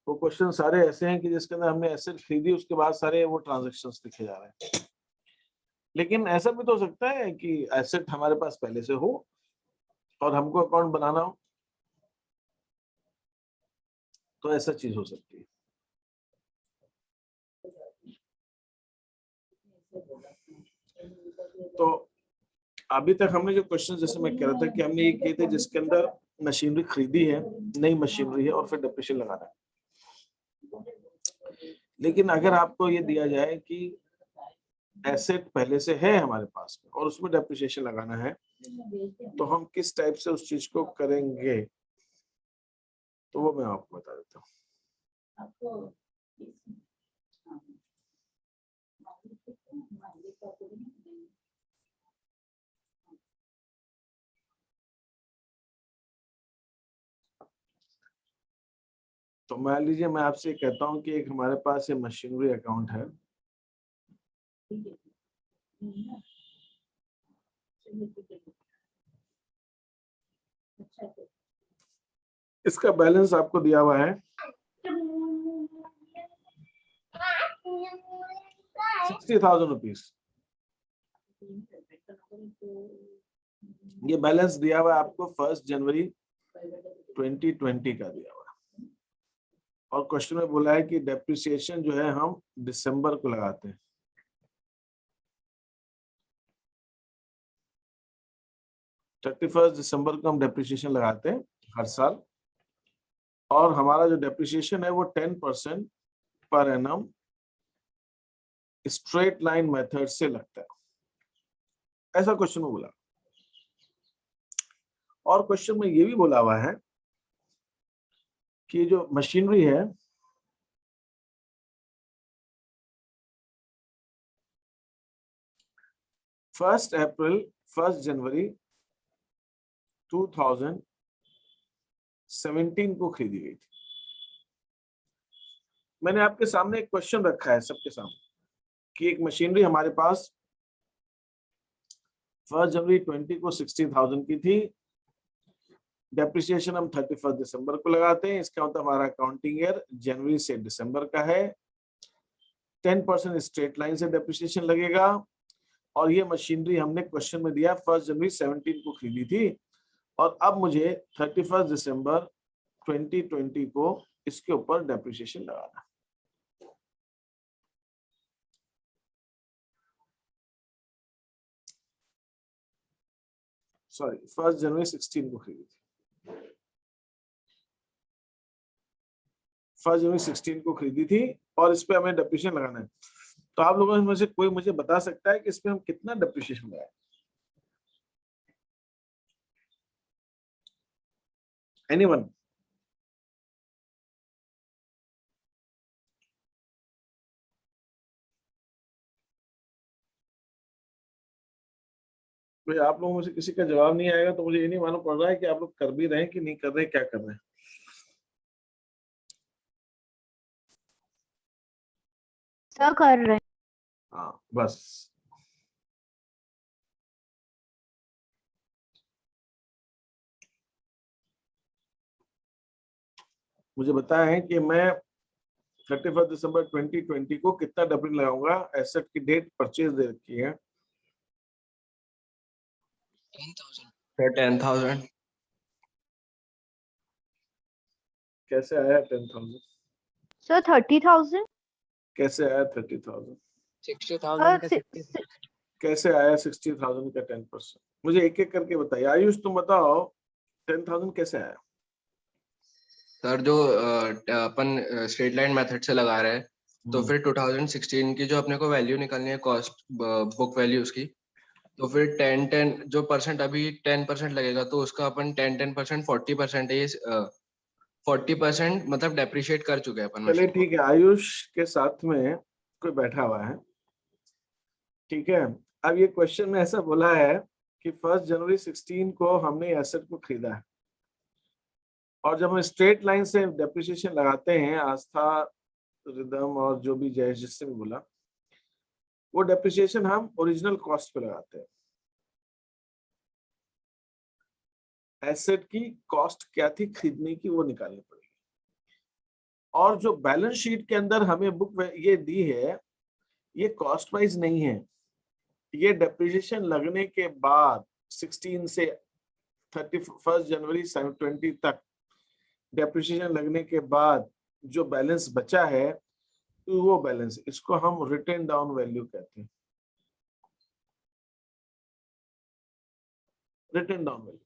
वो क्वेश्चन सारे ऐसे हैं कि जिसके अंदर हमने एसेट खरीदी, उसके बाद सारे वो ट्रांजैक्शंस लिखे जा रहे हैं। लेकिन ऐसा भी तो हो सकता है कि एसेट हमारे पास पहले से हो और हमको अकाउंट बनाना हो, तो ऐसा चीज हो सकती है। तो अभी तक हमने जो क्वेश्चन, जैसे मैं कह रहा था कि हमने ये किए थे जिसके अंदर मशीनरी खरीदी है, नई मशीनरी है और फिर डेप्रिसिएशन लगाना है। लेकिन अगर आपको ये दिया जाए कि एसेट पहले से है हमारे पास में और उसमें डेप्रिसिएशन लगाना है, तो हम किस टाइप से उस चीज को करेंगे, तो वो मैं आपको बता देता हूँ। तो मान लीजिए मैं आपसे कहता हूँ कि एक हमारे पास ये मशीनरी अकाउंट है, इसका बैलेंस आपको दिया हुआ है 60,000 रुपीज। ये बैलेंस दिया हुआ है आपको 1 जनवरी 2020 का दिया हुआ है, और क्वेश्चन में बोला है कि डेप्रिसिएशन जो है हम दिसंबर को लगाते हैं। दिसंबर को हम डेप्रिसिएशन लगाते हैं हर साल, और हमारा जो डेप्रिसिएशन है वो 10% per annum straight line method से लगता है, ऐसा क्वेश्चन में बोला। और क्वेश्चन में ये भी बोला हुआ है कि जो मशीनरी है फर्स्ट जनवरी 2017 को खरीदी गई थी। मैंने आपके सामने एक क्वेश्चन रखा है सबके सामने कि एक मशीनरी हमारे पास 1 जनवरी 20 को 60,000 की थी, डेप्रिसिएशन हम 31 दिसंबर को लगाते हैं, इसका मतलब हमारा अकाउंटिंग ईयर जनवरी से दिसंबर का है, 10% स्ट्रेट लाइन से डेप्रिसिएशन लगेगा, और ये मशीनरी हमने क्वेश्चन में दिया 1 जनवरी 17 को खरीदी थी, और अब मुझे 31 दिसंबर 2020 को इसके ऊपर डेप्रिसिएशन लगाना। सॉरी, 1 जनवरी 16 को खरीदी थी, 1 जनवरी 16 को खरीदी थी, और इस पे हमें डेप्रिसिएशन लगाना है। तो आप लोगों में से कोई मुझे बता सकता है कि इसमें हम कितना डेप्रिसिएशन लगाए? एनीवन? तो आप लोगों में से किसी का जवाब नहीं आएगा तो मुझे ये नहीं मालूम पड़ रहा है कि आप लोग कर भी रहे हैं कि नहीं कर रहे हैं, क्या कर रहे हैं। सब कर रहे हैं। हाँ बस, मुझे बताया है कि मैं 31 दिसंबर 2020 को कितना डबल लगाऊंगा। एसेट की डेट परचेज दे रखी है 10,000। कैसे आया 10,000? सर 30,000। कैसे आया 30,000? 60,000 कैसे आया 60,000 का 10%? मुझे एक एक करके बताइए। आयुष तुम बताओ 10,000 कैसे आया? सर जो अपन स्ट्रेट लाइन मेथड से लगा रहे हैं, तो फिर 2016 की जो अपने को वैल्यू निकालनी है, कॉस्ट बुक वैल्यू उसकी, तो फिर 10 जो परसेंट अभी 10% लगेगा, तो उसका अपन 10% 40% है, 40% मतलब डेप्रिशिएट कर चुके हैं अपन। चलिए ठीक है, आयुष के साथ में कोई बैठा हुआ है, ठीक है। अब ये क्वेश्चन में ऐसा बोला है कि 1 जनवरी 16 को हमने एसेट को खरीदा है, और जब हम स्ट्रेट लाइन से डेप्रिसिएशन लगाते हैं, आस्था, रिदम और जो भी जय जिससे भी बोला, वो डेप्रिसिएशन हम ओरिजिनल कॉस्ट पे लगाते हैं। एसेट की कॉस्ट क्या थी खरीदने की, वो निकालनी पड़ेगी, और जो बैलेंस शीट के अंदर हमें बुक ये दी है, ये कॉस्ट वाइज नहीं है, ये डेप्रिसिएशन लगने के बाद 16 से 31 जनवरी 20 तक डेप्रिसिएशन लगने के बाद जो बैलेंस बचा है, तो वो बैलेंस, इसको हम रिटेन डाउन वैल्यू कहते हैं, रिटेन डाउन वैल्यू।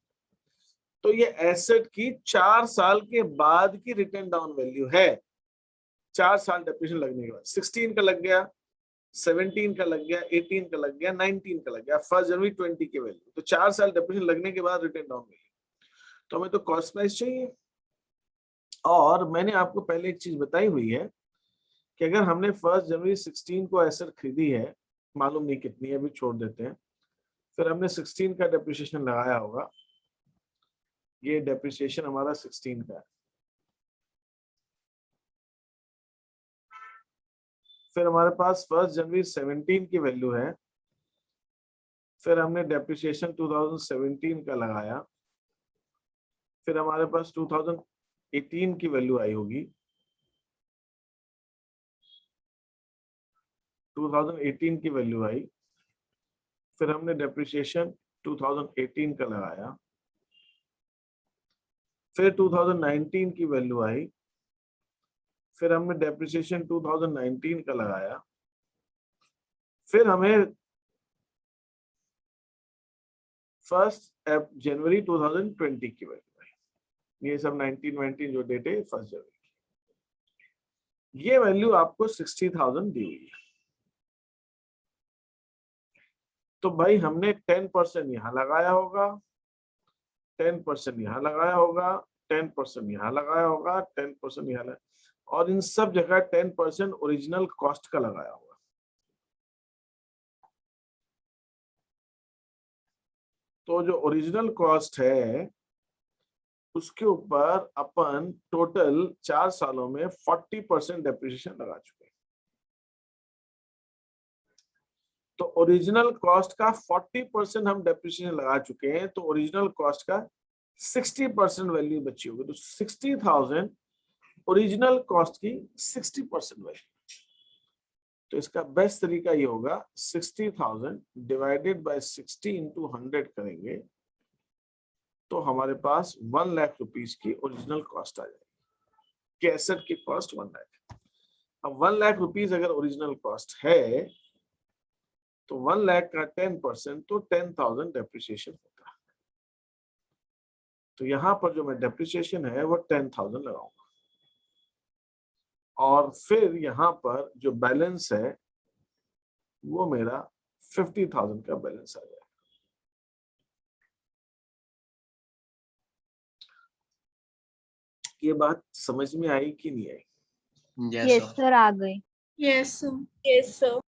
तो ये एसेट की 4 साल के बाद की रिटेन डाउन वैल्यू है। 4 साल डेप्रिसिएशन लगने के बाद 16 का लग गया, 17 का लग गया, 18 का लग गया, 19 का लग गया, 1 जनवरी 20 की वैल्यू, तो 4 साल डेप्रिसिएशन लगने के बाद रिटेन डाउन वैल्यू। तो हमें तो कॉस्ट प्राइस चाहिए। और मैंने आपको पहले एक चीज बताई हुई है कि अगर हमने 1 जनवरी 16 को एसेट खरीदी है, मालूम नहीं कितनी है, अभी छोड़ देते हैं, फिर हमने 16 का डेप्रिसिएशन लगाया होगा, ये डेप्रिसिएशन हमारा 16 का है, फिर हमारे पास 1 जनवरी 17 की वैल्यू है, फिर हमने डेप्रिसिएशन 2017 का लगाया, फिर हमारे पास 2018 की वैल्यू आई होगी, 2018 की वैल्यू आई, फिर हमने डेप्रिसिएशन 2018 का लगाया, फिर 2019 की वैल्यू आई, फिर हमने डेप्रिसिएशन 2019 का लगाया, फिर हमें 1 जनवरी 2020 की वैल्यू आई। ये सब 19 जो डेट है 1 जनवरी की, ये वैल्यू आपको 60,000 दी हुई है। तो भाई हमने 10% यहाँ लगाया होगा, 10% यहाँ लगाया होगा, 10% यहाँ लगाया होगा, 10% यहाँ लगाया, और इन सब जगह 10% ओरिजिनल कॉस्ट का लगाया होगा। तो जो ओरिजिनल कॉस्ट है उसके ऊपर अपन टोटल 4 सालों में 40% डेप्रिसिएशन लगा चुके हैं। तो ओरिजिनल कॉस्ट का 40% हम डेप्रिसिएशन लगा चुके हैं, तो ओरिजिनल कॉस्ट का 60% वैल्यू बची होगी। तो 60,000 ओरिजिनल कॉस्ट की 60% वैल्यू। तो इसका बेस्ट तरीका ये होगा 60,000 डिवाइडेड बाय 60 इंटू 100 करेंगे तो हमारे पास 1 लाख रुपीस की ओरिजिनल कॉस्ट आ जाएगी। एसेट की कॉस्ट 1 लाख। अब 1 लाख रुपीस अगर ओरिजिनल कॉस्ट है तो 1 लाख का 10% तो 10,000 डेप्रिसिएशन होता है। तो यहां पर जो मैं डेप्रिसिएशन है वो 10,000 लगाऊंगा, और फिर यहां पर जो बैलेंस है वो मेरा 50,000 का बैलेंस आ जाएगा। ये बात समझ में आई कि नहीं आई? यस सर, आ गई। Yes sir.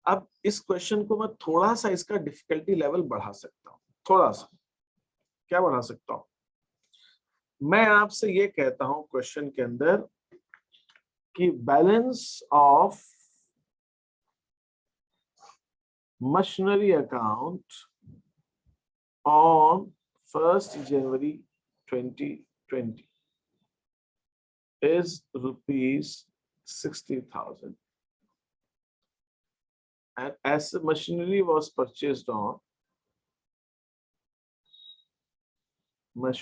अब इस क्वेश्चन को मैं थोड़ा सा इसका डिफिकल्टी लेवल बढ़ा सकता हूँ, थोड़ा सा। क्या बढ़ा सकता हूँ? मैं आपसे ये कहता हूं क्वेश्चन के अंदर कि balance of machinery account on 1 January 2020 is rupees 60,000, and as the machinery was purchased on 1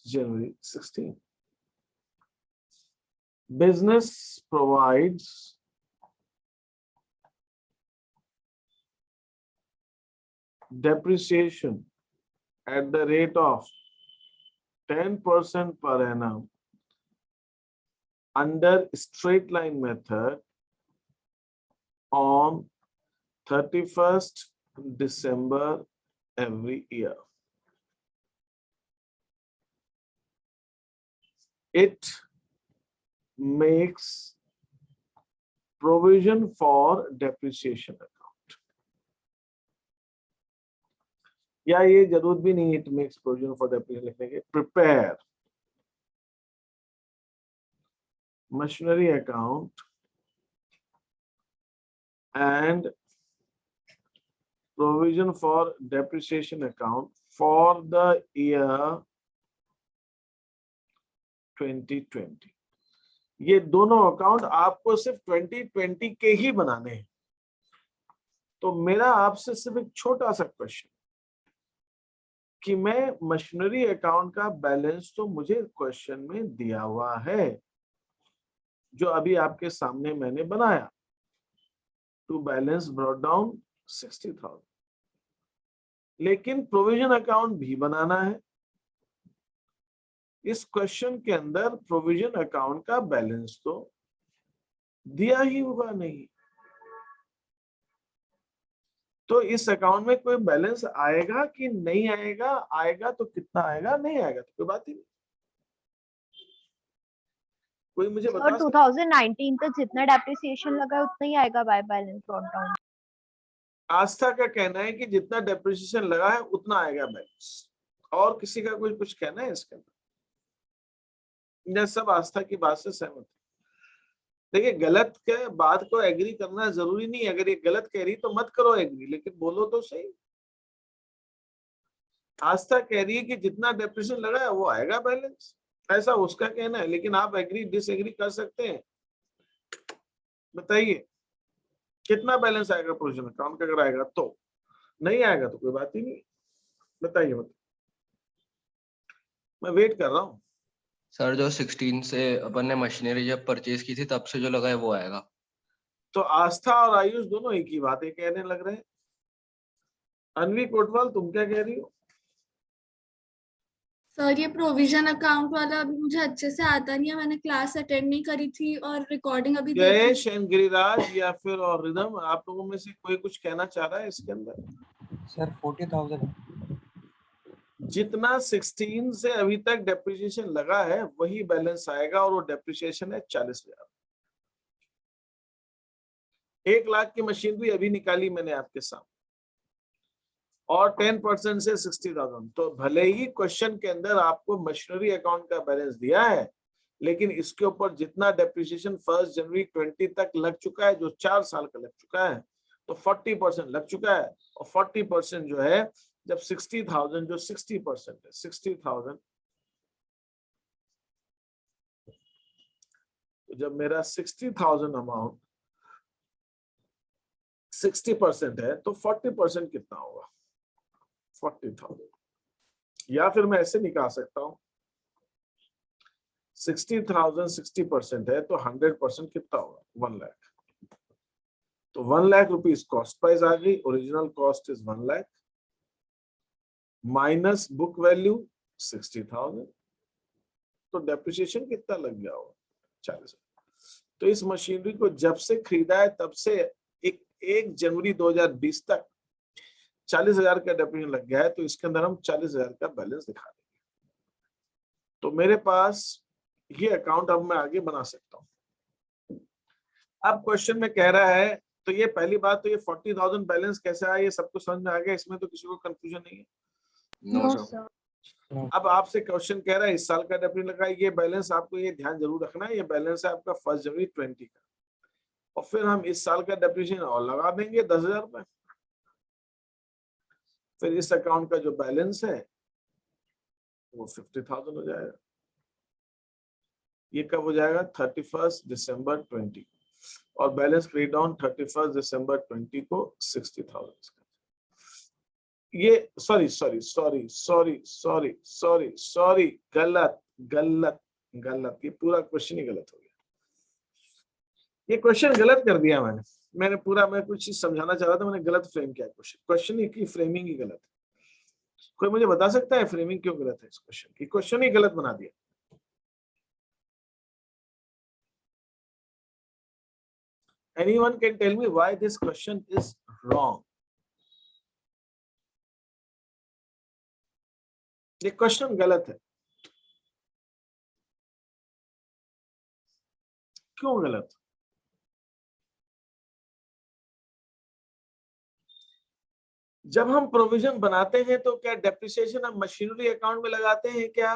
January 16. Business provides depreciation at the rate of 10% per annum under straight line method on 31st December every year. It makes provision for depreciation account. या ये जरूरत भी नहीं, it makes provision for depreciation लिखने के, prepare machinery account and provision for depreciation account for the year 2020. ये दोनों account आपको सिर्फ 2020 के ही बनाने हैं। तो मेरा आपसे सिर्फ एक छोटा सा क्वेश्चन कि मैं मशीनरी अकाउंट का बैलेंस तो मुझे क्वेश्चन में दिया हुआ है जो अभी आपके सामने मैंने बनाया, टू बैलेंस ब्रॉट डाउन 60,000, लेकिन प्रोविजन अकाउंट भी बनाना है। इस क्वेश्चन के अंदर प्रोविजन अकाउंट का बैलेंस तो दिया ही हुआ नहीं, तो इस अकाउंट में कोई बैलेंस आएगा कि नहीं आएगा, आएगा तो कितना आएगा, नहीं आएगा तो कोई बात ही नहीं। कोई मुझे बता, 2019 तक जितना डेप्रिसिएशन लगा है उतना ही आएगा बाय बैलेंस ब्रॉट डाउन। आस्था का कहना है कि जितना डेप्रिसिएशन लगा है उतना आएगा बैलेंस, और किसी का कुछ कहना है इसके अंदर? यह सब आस्था की बात से सहमत है। देखिए, गलत के बात को एग्री करना जरूरी नहीं, अगर ये गलत कह रही तो मत करो एग्री, लेकिन बोलो तो सही। आस्था कह रही है कि जितना डेप्रिसिएशन लगा है वो आएगा बैलेंस, ऐसा उसका कहना है, लेकिन आप एग्री डिसएग्री कर सकते हैं। बताइए कितना बैलेंस आएगा प्रोविजन अकाउंट का, अगर आएगा तो, नहीं आएगा तो कोई बात ही नहीं। बताइए, मैं वेट कर रहा हूँ। सर जो 16 से अपन ने मशीनरी जब परचेज की थी तब से जो लगा है वो आएगा। तो आस्था और आयुष दोनों एक ही बातें कहने लग रहे हैं। अनवी कोटवाल, तुम क्या कह रही हो? सर ये प्रोविजन अकाउंट वाला अभी मुझे अच्छे से आता नहीं है, मैंने क्लास अटेंड नहीं करी थी और रिकॉर्डिंग अभी जयेश एंड गिरिराज या फिर और रिदम, आप लोगों में से कोई कुछ कहना चाह रहा है इसके अंदर? सर 40,000 जितना 16 से अभी तक डेप्रिसिएशन लगा है वही बैलेंस आएगा, और वो डेप्रिसिएशन है 40,000। 1 लाख की मशीनरी अभी निकाली मैंने आपके सामने, और 10% से 60,000। तो भले ही क्वेश्चन के अंदर आपको मशीनरी अकाउंट का बैलेंस दिया है, लेकिन इसके ऊपर जितना डेप्रिसिएशन 1 जनवरी 20 तक लग चुका है, जो 4 साल का लग चुका है, तो 40% लग चुका है। और 40% जो है, जब 60,000 जो 60% है, 60,000, तो जब मेरा 60,000 अमाउंट 60% है तो 40% कितना होगा? 40,000। या फिर मैं ऐसे निकाल सकता हूं, 60,000 60% है तो 100% कितना होगा? 1 लाख। तो 1 लाख रुपीज कॉस्ट प्राइस आ गई। Original cost is 1 lakh minus book value 60,000, तो डेप्रिसिएशन कितना लग गया होगा? 40,000। तो इस मशीनरी को जब से खरीदा है तब से 1 जनवरी 2020 तक 40,000 का डेप्रिसिएशन लग गया है, तो इसके अंदर हम 40,000 का बैलेंस दिखा देंगे। तो मेरे पास ये अकाउंट अब मैं आगे बना सकता हूं। अब क्वेश्चन में कह रहा है, तो ये पहली बात, तो ये 40,000 बैलेंस कैसे आया, ये सबको समझ में आ गया, इसमें तो किसी को कंफ्यूजन नहीं है। No sir. अब आपसे क्वेश्चन कह रहा है इस साल का डेप्रिसिएशन लगा, ये बैलेंस आपको ये ध्यान जरूर रखना है, ये बैलेंस है आपका 1 जनवरी 20 का, और फिर हम इस साल का डेप्रिसिएशन और लगा देंगे 10,000 रुपए। फिर इस अकाउंट का जो बैलेंस है वो 50,000 हो जाएगा। ये कब हो जाएगा? 31 दिसंबर 20, और बैलेंस क्रेडिट डाउन 31 दिसंबर 20 को 60,000। ये सॉरी, गलत, ये पूरा क्वेश्चन ही गलत हो गया। ये क्वेश्चन गलत कर दिया मैंने पूरा, मैं कुछ चीज समझाना चाह रहा था, मैंने गलत फ्रेम किया क्वेश्चन की फ्रेमिंग ही गलत है। कोई मुझे बता सकता है फ्रेमिंग क्यों गलत है इस क्वेश्चन की? क्वेश्चन ही गलत बना दिया। Anyone can tell me why this question is wrong? ये क्वेश्चन गलत है, क्यों गलत? जब हम प्रोविजन बनाते हैं तो क्या डेप्रिसिएशन हम मशीनरी अकाउंट में लगाते हैं क्या?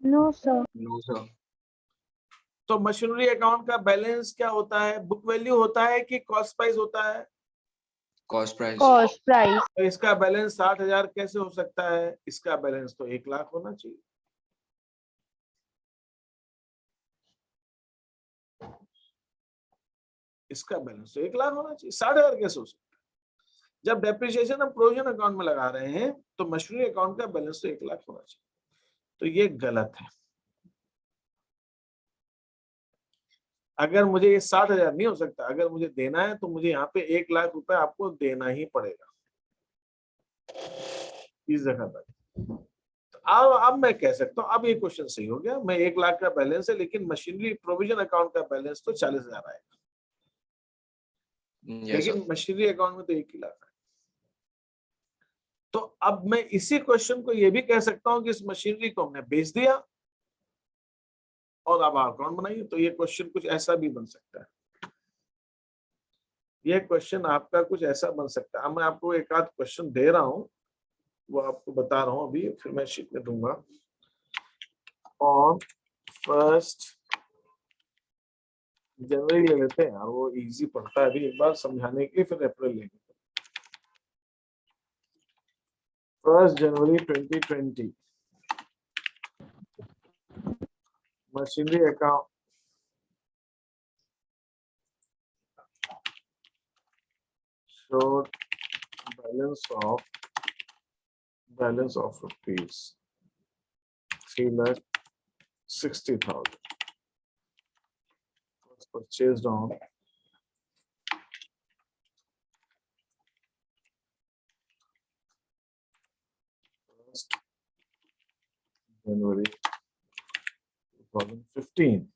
No sir. No sir. तो मशीनरी अकाउंट का बैलेंस क्या होता है? बुक वैल्यू होता है कि कॉस्ट प्राइस होता है? Cost price. Cost price. तो इसका बैलेंस 60,000 कैसे हो सकता है? इसका बैलेंस तो 1,00,000 होना चाहिए। इसका बैलेंस तो 1,00,000 होना चाहिए, 60,000 कैसे हो सकता है? जब डेप्रिसिएशन हम प्रोविजन अकाउंट में लगा रहे हैं तो मशीनरी अकाउंट का बैलेंस तो 1,00,000 होना चाहिए। तो ये गलत है। अगर मुझे ये 60,000 नहीं हो सकता, अगर मुझे देना है तो मुझे यहाँ पे 1,00,000 रुपए आपको देना ही पड़ेगा इस जगह पर। तो अब मैं कह सकता हूँ, अब ये क्वेश्चन सही हो गया। मैं 1,00,000 का बैलेंस है, लेकिन मशीनरी प्रोविजन अकाउंट का बैलेंस तो 40,000 आएगा, लेकिन मशीनरी अकाउंट में तो 1,00,000 है। तो अब मैं इसी क्वेश्चन को ये भी कह सकता हूँ कि इस मशीनरी को हमने बेच दिया और अब अकाउंट बनाइए। तो ये क्वेश्चन कुछ ऐसा भी बन सकता है। ये क्वेश्चन आपका कुछ ऐसा बन सकता है। अब मैं आपको एक आध क्वेश्चन दे रहा हूं, वो आपको बता रहा हूं अभी, फिर मैं शीट में दूंगा। और 1 जनवरी ले लेते हैं यार, वो इजी पड़ता है अभी एक बार समझाने के लिए, फिर अप्रैल लेंगे। 1 जनवरी 2020 machinery account showed balance of rupees 3,60,000 was purchased on January 2015.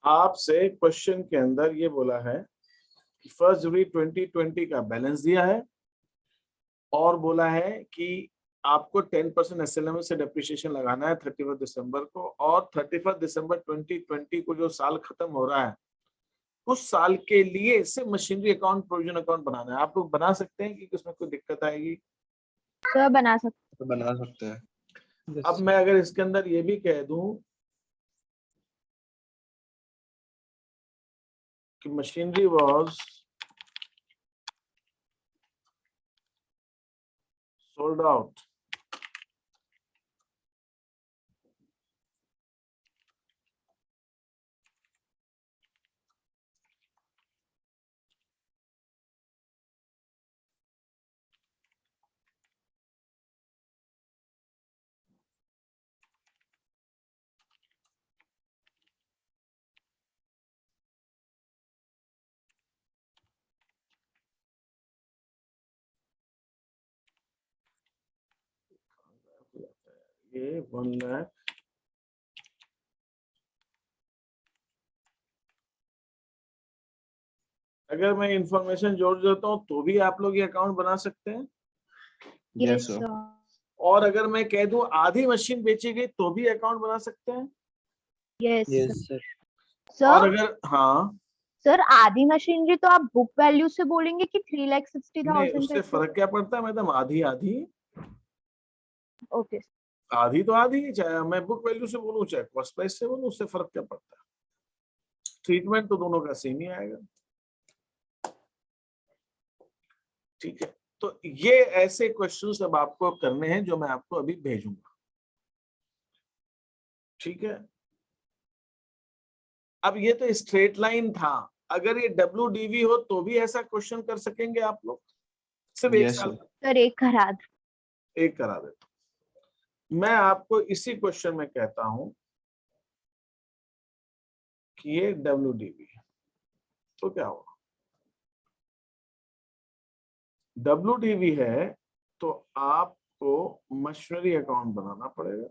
आपसे क्वेश्चन के अंदर ये बोला है कि 1 जनवरी 2020 का बैलेंस दिया है और बोला है कि आपको 10% एसएलएम से डेप्रिसिएशन लगाना है 31 दिसंबर को, और 31 दिसंबर 2020 को जो साल खत्म हो रहा है उस साल के लिए इसे मशीनरी अकाउंट प्रोविजन अकाउंट बनाना है। आप लोग बना सकते हैं कि उसमें कोई दिक्कत आएगी? सर बना सकते हैं। अब मैं अगर इसके अंदर ये भी कह दूं कि मशीनरी वाज सोल्ड आउट ये 1 लाख अगर मैं इंफॉर्मेशन जोड़ देता हूँ तो भी आप लोग ये अकाउंट बना सकते हैं। Yes sir. और अगर मैं कह दूं आधी मशीन बेची गई तो भी अकाउंट बना सकते हैं। Yes sir. और सर अगर हाँ सर आधी मशीनरी तो आप बुक वैल्यू से बोलेंगे कि नहीं, 3,60,000 उससे फर्क क्या पड़ता है मैडम? आधी आधी ओके। आधी तो आधी ही, चाहे मैं बुक वैल्यू से बोलूं चाहे कॉस्ट प्राइस से बोलूं, उससे फर्क क्या पड़ता है? ट्रीटमेंट तो दोनों का सेम ही आएगा। ठीक है, तो ये ऐसे क्वेश्चंस अब आपको करने हैं जो मैं आपको अभी भेजूंगा। ठीक है, अब ये तो स्ट्रेट लाइन था, अगर ये WDV हो तो भी ऐसा क्वेश्चन कर सकेंगे आप लोग? सिर्फ एक साल का? सर एक करा दो। एक करा देता हूं। मैं आपको इसी क्वेश्चन में कहता हूं कि ये WDV है, तो क्या होगा? WDV है तो आपको मशीनरी अकाउंट बनाना पड़ेगा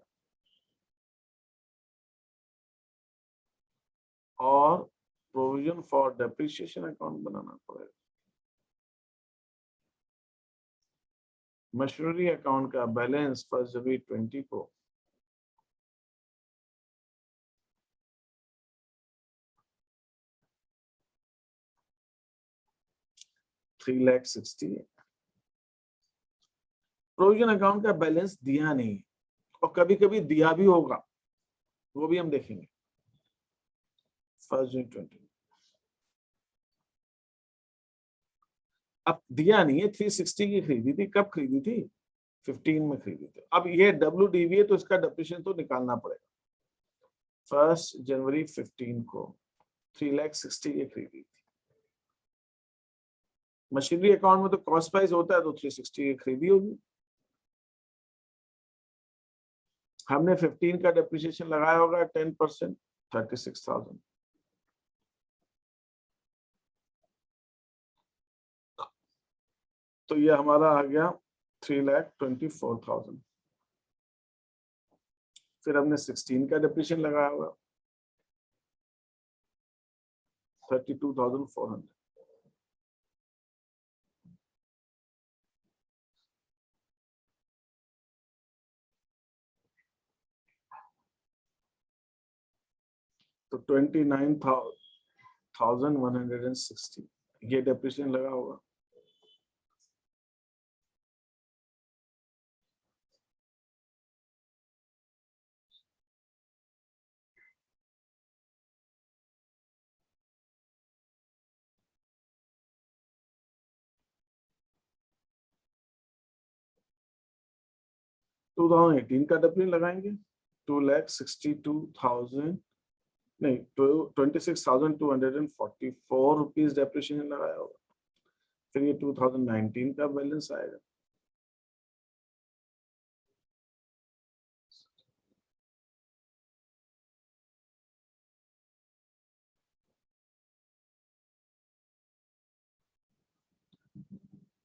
और प्रोविजन फॉर डेप्रिसिएशन अकाउंट बनाना पड़ेगा। मशीनरी अकाउंट का बैलेंस 1 जनवरी 20 को 3,60,000 है। प्रोविजन अकाउंट का बैलेंस दिया नहीं और कभी कभी दिया भी होगा, वो भी हम देखेंगे। 1 जनवरी 20 अब दिया नहीं है, 360 की खरीदी थी, कब खरीदी थी? 15 में खरीदी थी। अब ये WDV है तो इसका डेप्रिसिएशन तो निकालना पड़ेगा। 1 जनवरी 15 को 3,60,000 की खरीदी थी। मशीनरी अकाउंट में तो कॉस्ट प्राइस होता है तो 360 की खरीदी होगी। हमने 15 का डेप्रिसिएशन लगाया होगा 10%, 36,000। तो ये हमारा आ गया 3,24,000। फिर हमने 16 का डेप्रिसिएशन लगाया होगा 32,400। तो 29,160 ये डेप्रिसिएशन लगा होगा। टू 2018 का डेप्रिसिएशन लगाएंगे 2,62,000 नहीं 26,244 रुपीज डेप्रिसिएशन लगाया होगा। फिर ये 2019 का बैलेंस आएगा।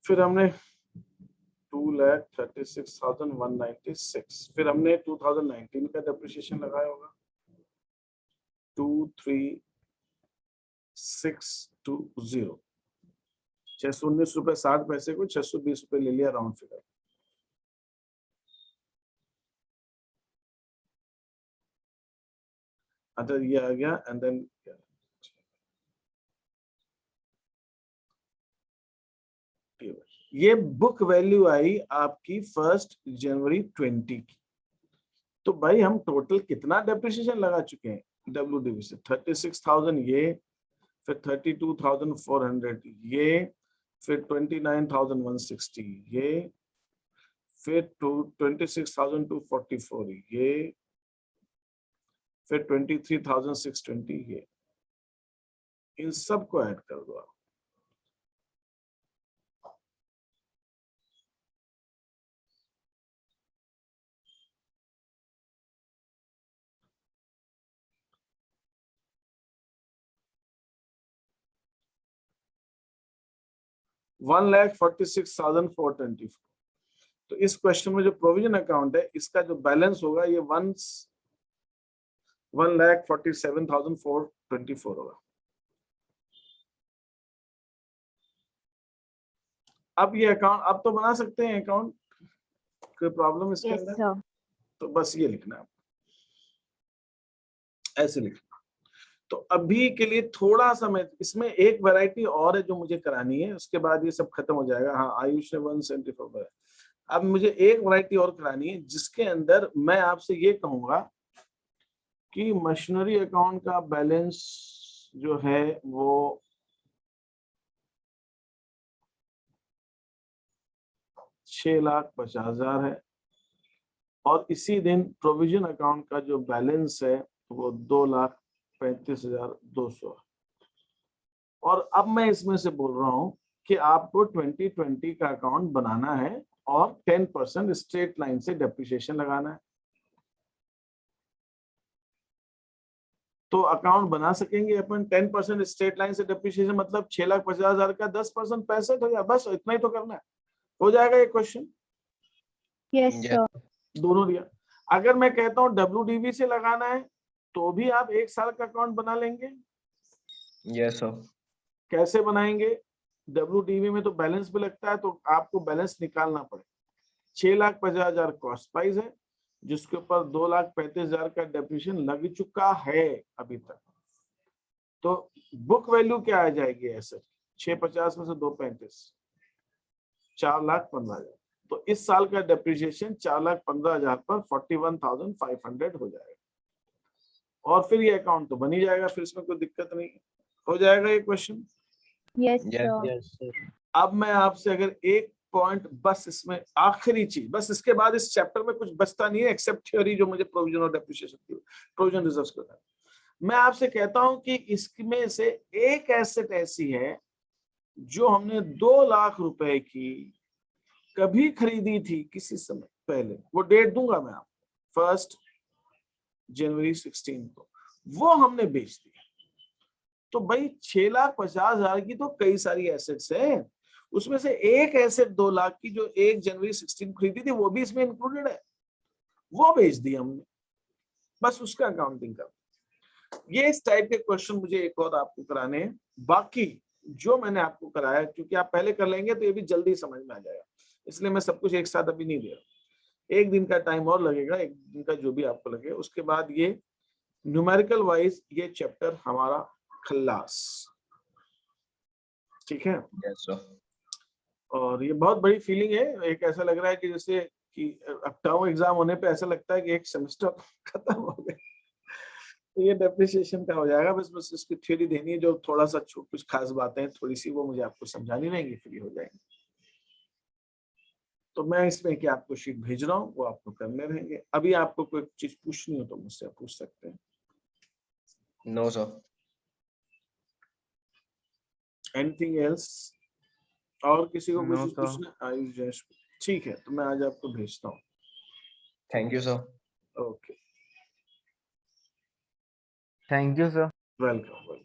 फिर हमने 2,36,196। फिर हमने 2019 का डेप्रिसिएशन लगाया होगा 23,620। 619 रुपए 60 पैसे को 620 रुपए ले लिया राउंड फिगर। अगर ये आ गया एंड देन ये बुक वैल्यू आई आपकी 1 जनवरी 20 की। तो भाई हम टोटल कितना डेप्रिसिएशन लगा चुके हैं WDV से? 36,000 ये, फिर 32,400 ये, फिर 29,160 ये, फिर 26,244 ये, फिर 23,620 ये। इन सब को ऐड कर दो आप। $1,46,424। तो इस क्वेश्चन में जो प्रोविजन अकाउंट है इसका जो बैलेंस होगा ये 1,47,424 होगा। अब ये अकाउंट अब तो बना सकते हैं अकाउंट, कोई प्रॉब्लम इसके यस अंदर? सर। तो बस ये लिखना है, ऐसे लिखना। तो अभी के लिए थोड़ा सा मैं इसमें एक वैरायटी और है जो मुझे करानी है, उसके बाद ये सब खत्म हो जाएगा। हाँ, आयुष ने 174। अब मुझे एक वैरायटी और करानी है जिसके अंदर मैं आपसे ये कहूंगा कि मशीनरी अकाउंट का बैलेंस जो है वो 6,50,000 है और इसी दिन प्रोविजन अकाउंट का जो बैलेंस है वो 2,35,200। और अब मैं इसमें से बोल रहा हूं कि आपको 2020 का अकाउंट बनाना है और 10% स्ट्रेट लाइन से डेप्रिसिएशन लगाना है। तो अकाउंट बना सकेंगे अपन 10% स्ट्रेट लाइन से डेप्रिसिएशन मतलब 6,50,000 का 10% 65,000, बस इतना ही तो करना है, हो जाएगा ये क्वेश्चन। Yes Yeah. सर। दोनों दिया। अगर मैं कहता हूँ WDV से लगाना है तो भी आप 1 साल का अकाउंट बना लेंगे। Yes sir. कैसे बनाएंगे? WDV में तो बैलेंस भी लगता है, तो आपको बैलेंस निकालना पड़ेगा। 6,50,000 कॉस्ट प्राइस है, जिसके ऊपर 2,35,000 का डेप्रिसिएशन लग चुका है अभी तक। तो बुक वैल्यू क्या आ जाएगी ऐसे? 650 में से 235, 4,15,000। तो इस साल का डेप्रिसिएशन 4,15,000 पर 41,500 हो जाएगा, और फिर ये अकाउंट तो बन ही जाएगा, फिर इसमें कोई दिक्कत नहीं है। हो जाएगा ये क्वेश्चन। Yes Yes. सर। अब मैं आपसे अगर एक पॉइंट, बस इसमें आखिरी चीज, बस इसके बाद इस चैप्टर में कुछ बचता नहीं है एक्सेप्ट थ्योरी, जो मुझे प्रोविजन और डेप्रिसिएशन की प्रोविजन रिजर्व्स करना है। मैं आपसे कहता हूं कि इसमें से एक एसेट ऐसी है जो हमने 2 लाख रुपए की कभी खरीदी थी किसी समय पहले, वो डेट दूंगा मैं आपको 1 जनवरी 16 को, वो हमने बेच दी। तो भाई 6,50,000 की तो कई सारी एसेट्स हैं, उसमें से एक एसेट 2 लाख की जो 1 जनवरी 16 खरीदी थी वो भी इसमें इंक्लूडेड है, वो बेच दी हमने, बस उसका अकाउंटिंग कर। ये इस टाइप के क्वेश्चन मुझे एक और आपको कराने हैं। बाकी जो मैंने आपको कराया, क्योंकि आप पहले कर लेंगे तो ये भी जल्दी समझ में आ जाएगा, इसलिए मैं सब कुछ एक साथ अभी नहीं दे रहा। 1 दिन का टाइम और लगेगा, 1 दिन का जो भी आपको लगे। उसके बाद ये न्यूमेरिकल वाइज ये चैप्टर हमारा खल्लास, ठीक है। Yes sir. और ये बहुत बड़ी फीलिंग है, एक ऐसा लग रहा है कि जैसे कि अब टर्म एग्जाम होने पे ऐसा लगता है कि एक सेमेस्टर खत्म हो गया। तो ये डेप्रिसिएशन का हो जाएगा, बस इसकी थ्योरी देनी है, जो थोड़ा सा कुछ खास बातें हैं थोड़ी सी, वो मुझे आपको समझानी रहेंगी, फ्री हो जाएंगे। तो मैं इसमें कि आपको शीट भेज रहा हूँ, वो आपको करने रहेंगे। अभी आपको कोई चीज पूछनी हो तो मुझसे पूछ सकते हैं। No sir. Anything else? और किसी को No, कुछ sir. पूछना? आयुष जयेश, ठीक है, तो मैं आज आपको भेजता हूँ। Thank you sir. Okay, Thank you, sir. Welcome.